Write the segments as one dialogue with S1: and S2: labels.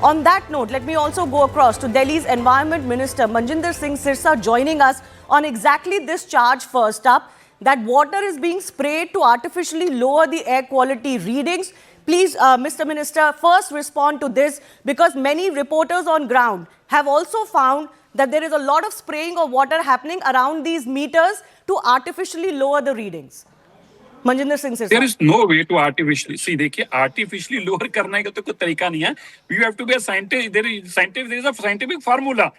S1: On that note, let me also go across to Delhi's Environment Minister Manjinder Singh Sirsa joining us on exactly this charge. First up, that water is being sprayed to artificially lower the air quality readings. Please, Mr. Minister, first respond to this, because many reporters on ground have also found that there is a lot of spraying of water happening around these meters to artificially lower the readings. Manjinder Singh Sirsa.
S2: There is no way to artificially see. देखिए, artificially lower करने का तो कोई तरीका नहीं है. You have to be a scientist. There is a scientific formula.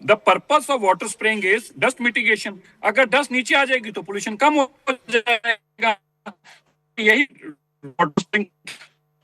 S2: The purpose of water spraying is dust mitigation. अगर dust नीचे आ जाएगी तो pollution कम हो जाएगा. यही water spraying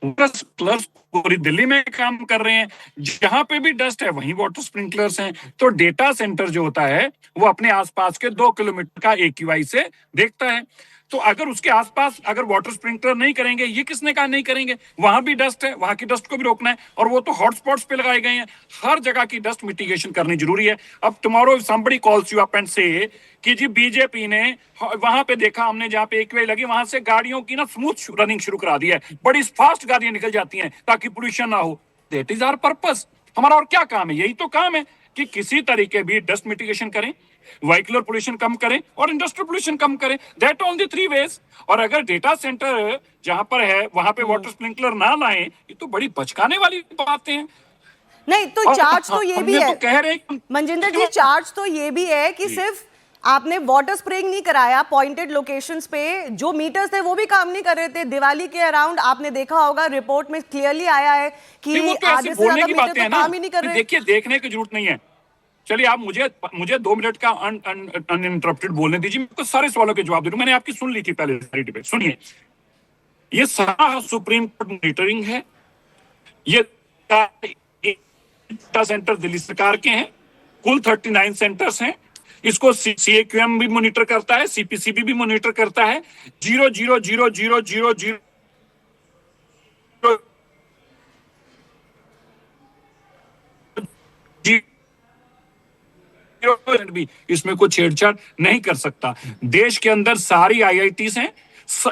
S2: स्प्रिंकलर्स पूरी दिल्ली में काम कर रहे हैं. जहां पे भी डस्ट है वहीं वाटर स्प्रिंकलर्स हैं. तो डेटा सेंटर जो होता है वो अपने आसपास के 2 किलोमीटर का AQI से देखता है. तो अगर उसके आसपास अगर वाटर स्प्रिंकलर नहीं करेंगे, ये किसने कहा नहीं करेंगे? वहां भी डस्ट है, वहां की डस्ट को भी रोकना है. और वो तो हॉटस्पॉट्स पे लगाए गए हैं. हर जगह की डस्ट मिटिगेशन करनी जरूरी है. अब tomorrow somebody calls you up and से कि जी बीजेपी ने वहां पे देखा हमने जहां पे AQI लगी वहां से गाड़ियों की ना स्मूथ रनिंग शुरू करा दी है. बड़ी फास्ट गाड़ियां निकल जाती हैं ताकि पोल्यूशन ना हो. That is our purpose. हमारा और क्या काम है? यही तो काम है कि किसी तरीके भी डस्ट मिटिगेशन करें, व्हीकलर पोल्यूशन कम करें और इंडस्ट्रियल पोल्यूशन कम करें. That on the 3 ways. और अगर डेटा सेंटर जहां पर है वहां पे वाटर स्प्रिंकलर ना लाएं, ये तो बड़ी बचकाने वाली बातें हैं.
S1: नहीं तो चार्ज तो ये भी है,
S2: तो कह रहे
S1: मंजिंदर जी, चार्ज तो ये भी है कि सिर्फ आपने वाटर स्प्रेइंग नहीं कराया पॉइंटेड लोकेशंस पे. जो मीटर्स थे वो भी काम नहीं कर रहे थे. दिवाली के अराउंड आपने देखा होगा रिपोर्ट में क्लियरली आया है कि आधे से ज्यादा मीटर तो काम ही नहीं कर रहे.
S2: देखिए, देखने की जरूरत नहीं है. चलिए आप मुझे 2 मिनट का अनइंटरप्टेड बोलने दीजिए. मैं तो सारे सवालों के जवाब दे दूं. मैंने आपकी सुन ली थी पहले सारी डिबेट. सुनिए, ये सारा सुप्रीम कोर्ट मॉनिटरिंग है. ये डेटा सेंटर दिल्ली सरकार के हैं. कुल 39 सेंटर्स हैं. इसको CAQM भी मॉनिटर करता है, CPCB भी मॉनिटर करता है. 0.00000 भी इसमें कोई छेड़छाड़ नहीं कर सकता. देश के अंदर सारी IITs हैं,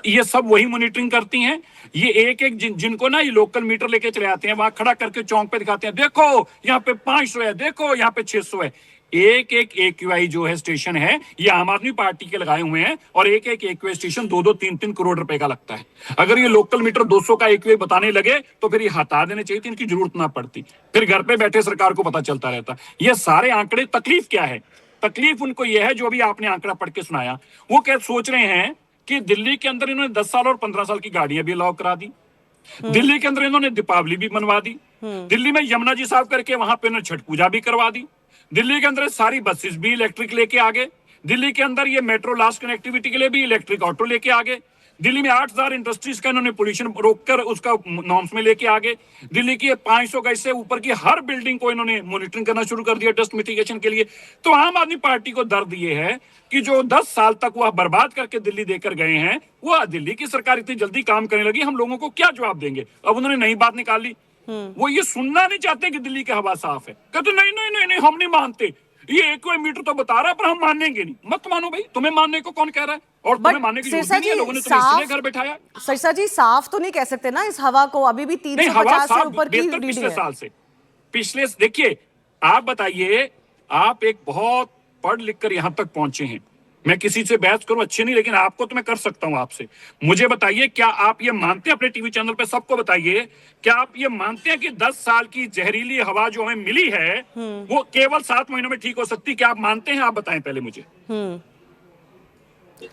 S2: ये सब वही मॉनिटरिंग करती हैं. ये एक जिनको ना ये लोकल मीटर लेके चले आते हैं, वहां खड़ा करके चौक पे दिखाते हैं, देखो यहाँ पे 500 है, देखो यहाँ पे 600 है. एक AQI जो है स्टेशन है ये आम आदमी पार्टी के लगाए हुए हैं. और एक AQI स्टेशन 2-2, 3-3 करोड़ रुपए का लगता है. अगर ये लोकल मीटर 200 का AQI बताने लगे तो फिर ये हटा देने चाहिए थे. इनकी जरूरत ना पड़ती. फिर घर पे बैठे सरकार को पता चलता रहता. ये सारे आंकड़े, तकलीफ क्या है? तकलीफ उनको यह है जो भी आपने आंकड़ा पढ़ के सुनाया. वो क्या सोच रहे हैं कि दिल्ली के अंदर इन्होंने 10 साल और 15 साल की गाड़ियां भी अलाउ करा दी. दिल्ली के अंदर इन्होंने दीपावली भी मनवा दी. दिल्ली में यमुना जी साफ करके वहां पे इन्होंने छठ पूजा भी करवा दी. दिल्ली के अंदर सारी बसेस भी इलेक्ट्रिक लेके आ गए. दिल्ली के अंदर ये मेट्रो लास्ट कनेक्टिविटी के लिए भी इलेक्ट्रिक ऑटो लेके आ गए. दिल्ली में 8000 इंडस्ट्रीज का इन्होंने पोल्यूशन रोककर उसका नॉर्म्स में लेके आ गए. दिल्ली की 500 गज से ऊपर की हर बिल्डिंग को इन्होंने मॉनिटरिंग करना शुरू कर दिया डस्ट मिटिगेशन के लिए. तो आम आदमी पार्टी को दर्द ये है कि जो 10 साल तक वह बर्बाद करके दिल्ली देकर गए हैं, वो दिल्ली की सरकार इतनी जल्दी काम करने लगी, हम लोगों को क्या जवाब देंगे? अब उन्होंने नई बात निकाल ली. वो ये सुनना नहीं चाहते कि दिल्ली की हवा साफ है. कहते नहीं नहीं नहीं नहीं, हम नहीं मानते. ये AQI मीटर तो बता रहा है पर हम मानेंगे नहीं. मत मानो भाई, तुम्हें मानने को कौन कह रहा है? और तुम्हें मानने की जरूरत नहीं है. लोगों ने तुम्हें इसलिए घर बैठाया.
S1: सिरसा जी, साफ तो नहीं कह सकते ना इस हवा को. अभी भी 350 से ऊपर की रीडिंग है
S2: पिछले साल से. पिछले देखिए, आप बताइए, आप एक बहुत पढ़ लिख कर यहां तक पहुंचे हैं. मैं किसी से बहस करूं अच्छी नहीं, लेकिन आपको तो मैं कर सकता हूं आपसे. मुझे बताइए, क्या आप ये मानते हैं, अपने टीवी चैनल पे सबको बताइए, क्या आप ये मानते हैं कि 10 साल की जहरीली हवा जो हमें मिली है वो केवल 7 महीनों में ठीक हो सकती? क्या आप मानते हैं? आप बताएं पहले मुझे.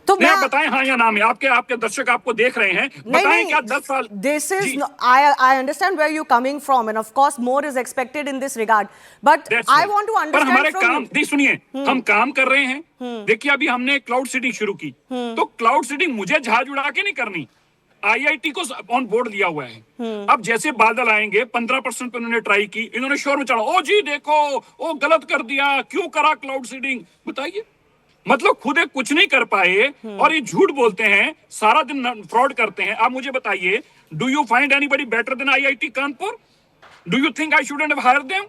S1: तो
S2: आप बताएं हाँ या ना में. आपके दर्शक आपको देख रहे हैं. बताएं क्या 10 साल.
S1: This is I understand where you're coming from, and of course more is expected in this regard, but I want to understand.
S2: पर हमारे काम सुनिए, हम काम कर रहे हैं. देखिए, अभी हमने क्लाउड सीडिंग शुरू की. तो क्लाउड सीडिंग मुझे झाड़ उड़ा के नहीं करनी. IIT को ऑन बोर्ड लिया हुआ है. अब जैसे बादल आएंगे, 15% पे उन्होंने ट्राई की, इन्होंने शोर मचाड़ा, ओ जी देखो, ओ गलत कर दिया, क्यों करा क्लाउड सीडिंग. बताइए, मतलब खुद कुछ नहीं कर पाए और ये झूठ बोलते हैं, सारा दिन फ्रॉड करते हैं. आप मुझे बताइए, do you find anybody better than IIT Kanpur? Do you think I shouldn't have hired them?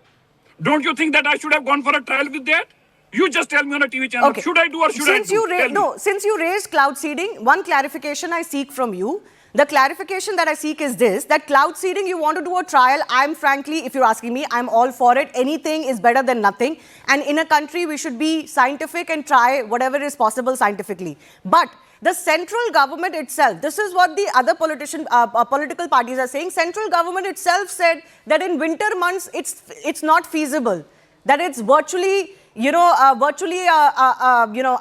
S2: Don't you think that I should have gone for a trial with that? You just tell me on a TV channel. Okay. Should I do or should I do?
S1: Since you raised cloud seeding, one clarification I seek from you. The clarification that I seek is this, that cloud seeding, you want to do a trial. I'm frankly, if you're asking me, I'm all for it. Anything is better than nothing. And in a country, we should be scientific and try whatever is possible scientifically. But the central government itself, this is what the other political parties are saying. Central government itself said that in winter months, it's not feasible. That it's virtually,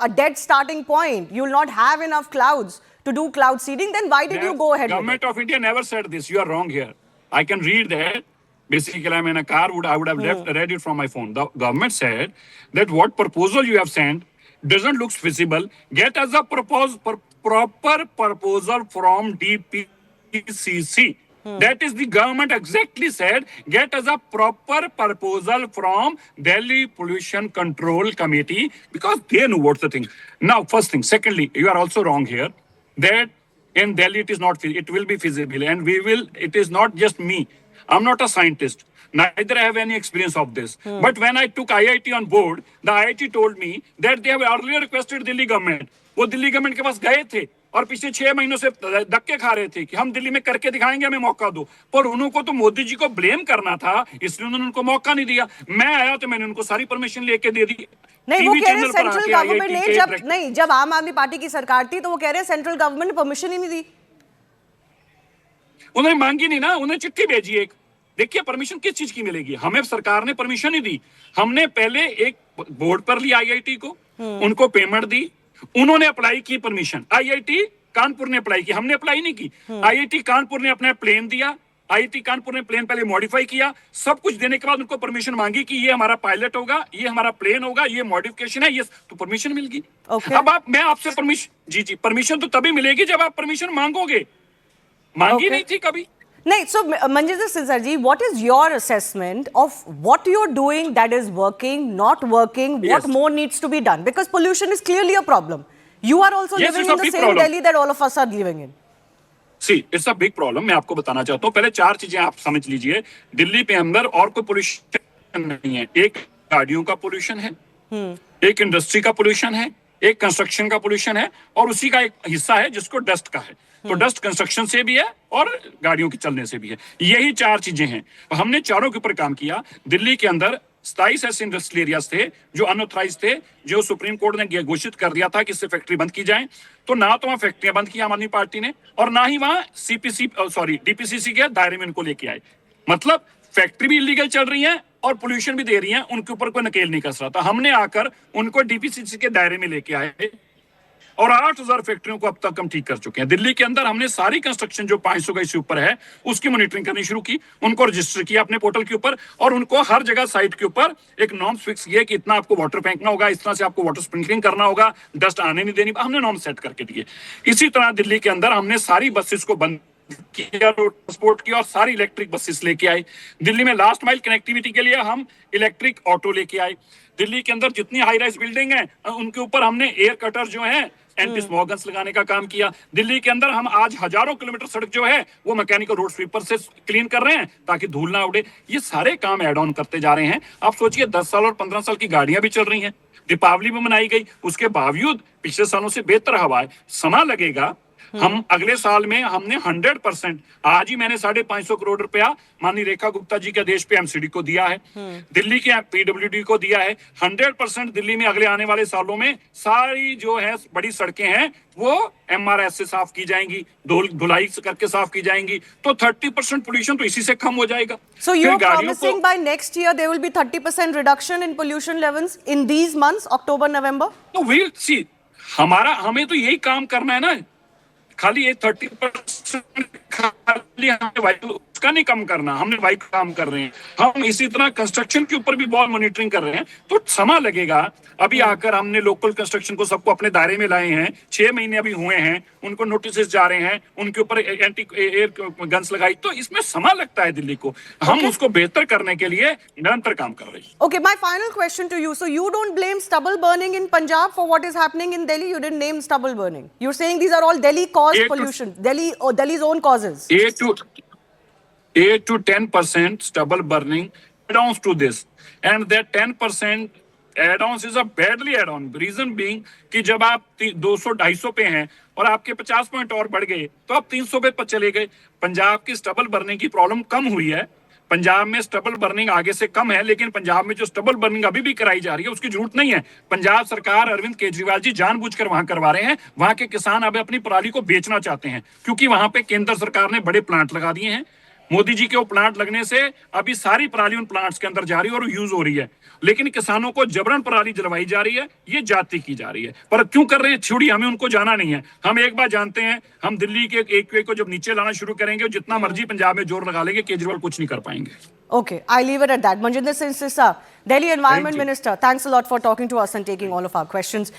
S1: a dead starting point. You will not have enough clouds to do cloud seeding. Then why did you go ahead with
S2: Government
S1: it?
S2: of India never said this. You are wrong here. I can read that. Basically, I'm in a car. I would have read it from my phone. The government said that what proposal you have sent doesn't look feasible. Get us a proper proposal from DPCC. That is the government exactly said. Get us a proper proposal from Delhi Pollution Control Committee, because they know what's the thing. Now, first thing. Secondly, you are also wrong here. That in Delhi it is not, it will be feasible, and we will, it is not just me. I'm not a scientist, neither I have any experience of this. But when I took IIT on board, the IIT told me that they have earlier requested Delhi government. वो Delhi government के पास गए थे और पिछले 6 महीनों से धक्के खा रहे थे कि हम दिल्ली में करके दिखाएंगे, हमें मौका दो। पर उनको तो मोदी जी को ब्लेम करना था, इसलिए उन्होंने उनको मौका नहीं दिया। मैं आया तो मैंने उनको सारी परमिशन लेके दे दी।
S1: नहीं, वो कह रहे हैं सेंट्रल गवर्नमेंट ने जब आम आदमी पार्टी की सरकार थी तो वो कह रहे हैं सेंट्रल गवर्नमेंट ने परमिशन ही नहीं दी।
S2: उन्होंने मांगी नहीं ना, उन्होंने चिट्ठी भेजी एक। देखिए परमिशन किस चीज की मिलेगी, हमें सरकार ने परमिशन ही दी। हमने पहले एक बोर्ड पर लिया आईआईटी को, उनको पेमेंट दी, उन्होंने अप्लाई की परमिशन। आईआईटी कानपुर ने अप्लाई की, हमने अप्लाई नहीं की। आईआईटी कानपुर ने अपना प्लेन दिया, आईआईटी कानपुर ने प्लेन पहले मॉडिफाई किया, सब कुछ देने के बाद उनको परमिशन मांगी कि ये हमारा पायलट होगा, ये हमारा प्लेन होगा, ये मॉडिफिकेशन है, ये तो परमिशन मिल गई। अब मैं आपसे परमिशन परमिशन तो तभी मिलेगी जब आप परमिशन मांगोगे, मांगी नहीं थी कभी।
S1: नहीं, so Manjinder Singh sir ji, what is your assessment of what you're doing that is working, not working, what more needs to be done? Because pollution is clearly a problem. You are also living in the same Delhi that all of us are living in.
S2: See, it's a big problem. मैं आपको बताना चाहता हूँ, पहले 4 चीजें आप समझ लीजिए। दिल्ली पे अंदर और कोई पोल्यूशन नहीं है। एक गाड़ियों का पोल्यूशन है, एक इंडस्ट्री का पोल्यूशन है, एक कंस्ट्रक्शन का पोल्यूशन है, और उसी का एक हिस्सा है जिसको डस्ट का है। तो डस्ट कंस्ट्रक्शन से भी है और गाड़ियों के चलने से भी है। यही 4 चीजें हैं। हमने चारों के ऊपर काम किया। दिल्ली के अंदर 27 ऐसे इंडस्ट्रियल एरियाज थे जो अनऑथराइज थे, जो सुप्रीम कोर्ट ने घोषित कर दिया था कि इससे फैक्ट्री बंद की जाए। तो ना तो वहां फैक्ट्रियां बंद की आम आदमी पार्टी ने, और ना ही वहां डीपीसीसी के दायरे में इनको लेके आए। मतलब फैक्ट्री भी इलीगल चल रही है और पोल्यूशन भी दे रही है, उनके ऊपर कोई नकेल नहीं कस रहा था। हमने आकर उनको डीपीसीसी के दायरे में लेके आए और 8000 फैक्ट्रियों को अब तक हम ठीक कर चुके हैं। दिल्ली के अंदर हमने सारी कंस्ट्रक्शन जो 500 का इससे ऊपर है उसकी मॉनिटरिंग करनी शुरू की, उनको रजिस्टर किया अपने पोर्टल के ऊपर, और उनको हर जगह साइट के ऊपर एक नॉर्म्स फिक्स किए कि इतना आपको वाटर फेंकना होगा, इस तरह से आपको वाटर स्प्रिंकलिंग करना होगा, डस्ट आने नहीं देनी। हमने नॉर्म सेट करके दिए। इसी तरह दिल्ली के अंदर हमने सारी बसेस को बंद किया, ट्रांसपोर्ट किया, और सारी इलेक्ट्रिक बसेस लेके आए। दिल्ली में लास्ट माइल कनेक्टिविटी के लिए हम इलेक्ट्रिक ऑटो लेके आए। दिल्ली के अंदर जितनी हाई राइज बिल्डिंग है उनके ऊपर हमने एयर कटर जो है एंटी स्मॉग गन्स लगाने का काम किया। दिल्ली के अंदर हम आज हजारों किलोमीटर सड़क जो है वो मैकेनिकल रोड स्वीपर से क्लीन कर रहे हैं ताकि धूल ना उड़े। ये सारे काम ऐड ऑन करते जा रहे हैं। आप सोचिए 10 साल और 15 साल की गाड़ियां भी चल रही हैं, दीपावली भी मनाई गई, उसके बावजूद पिछले सालों से बेहतर हवा है। समय लगेगा, हम अगले साल में हमने 100%, आज ही मैंने 550 करोड़ रुपया माननीय रेखा गुप्ता जी के आदेश पे एमसीडी को दिया है, दिल्ली के पीडब्ल्यूडी को दिया है। 100% दिल्ली में अगले आने वाले सालों में सारी जो है बड़ी सड़कें हैं वो एमआरएस से साफ की जाएंगी, धुलाई करके साफ की जाएंगी। तो 30% पोल्यूशन तो इसी से कम हो जाएगा।
S1: So you are promising by next year there will be 30% reduction in pollution levels in these months, October, November?
S2: तो we'll see, हमें तो यही काम करना है ना, खाली ये 30% खाली हमें वायु उसका नहीं कम करना, हमने वायु काम कर रहे हैं। हम इसी तरह कंस्ट्रक्शन के ऊपर भी बहुत मॉनिटरिंग कर रहे हैं, तो समय लगेगा। अभी आकर हमने लोकल कंस्ट्रक्शन को सबको अपने दायरे में लाए हैं, 6 महीने अभी हुए हैं, उनको नोटिस जा रहे हैं, उनके ऊपर एंटी एयर गन्स लगाई, तो इसमें समय लगता है दिल्ली को। हम उसको बेहतर करने के लिए निरंतर काम कर रहे हैं।
S1: Okay, my final question to you. So you don't blame stubble burning in Punjab for what is happening in Delhi? You didn't name stubble burning. You're saying these are all Delhi-caused pollution, Delhi's own causes.
S2: 8 to 10% stubble burning add-ons to this, and that 10% add-ons is a badly add-on. Reason being कि जब आप 200-250 पे हैं और आपके 50 point और बढ़ गए तो आप 300 पे चले गए। पंजाब की स्टबल बर्निंग की प्रॉब्लम कम हुई है, पंजाब में स्टबल बर्निंग आगे से कम है, लेकिन पंजाब में जो स्टबल बर्निंग अभी भी कराई जा रही है उसकी जरूरत नहीं है। पंजाब सरकार, अरविंद केजरीवाल जी जानबूझकर वहां करवा रहे हैं। वहां के किसान अब अपनी पराली को बेचना चाहते हैं क्योंकि वहां पे केंद्र सरकार ने बड़े प्लांट लगा दिए हैं। मोदी जी के वो प्लांट लगने से अभी सारी पराली उन प्लांट्स के अंदर जा रही है और यूज हो रही है, लेकिन किसानों को जबरन पराली जलवाई जा रही है, ये जाति की जा रही है। पर क्यों कर रहे हैं छोड़ी, हमें उनको जाना नहीं है। हम एक बात जानते हैं, हम दिल्ली के एक को जब नीचे लाना शुरू करेंगे, जितना मर्जी पंजाब में जोर लगा लेंगे, केजरीवाल कुछ नहीं कर पाएंगे।
S1: Okay, I leave it at that. Manjinder Singh Sirsa, Delhi Environment
S2: Thank you.
S1: Minister, thanks a lot for talking to us and taking all of our questions.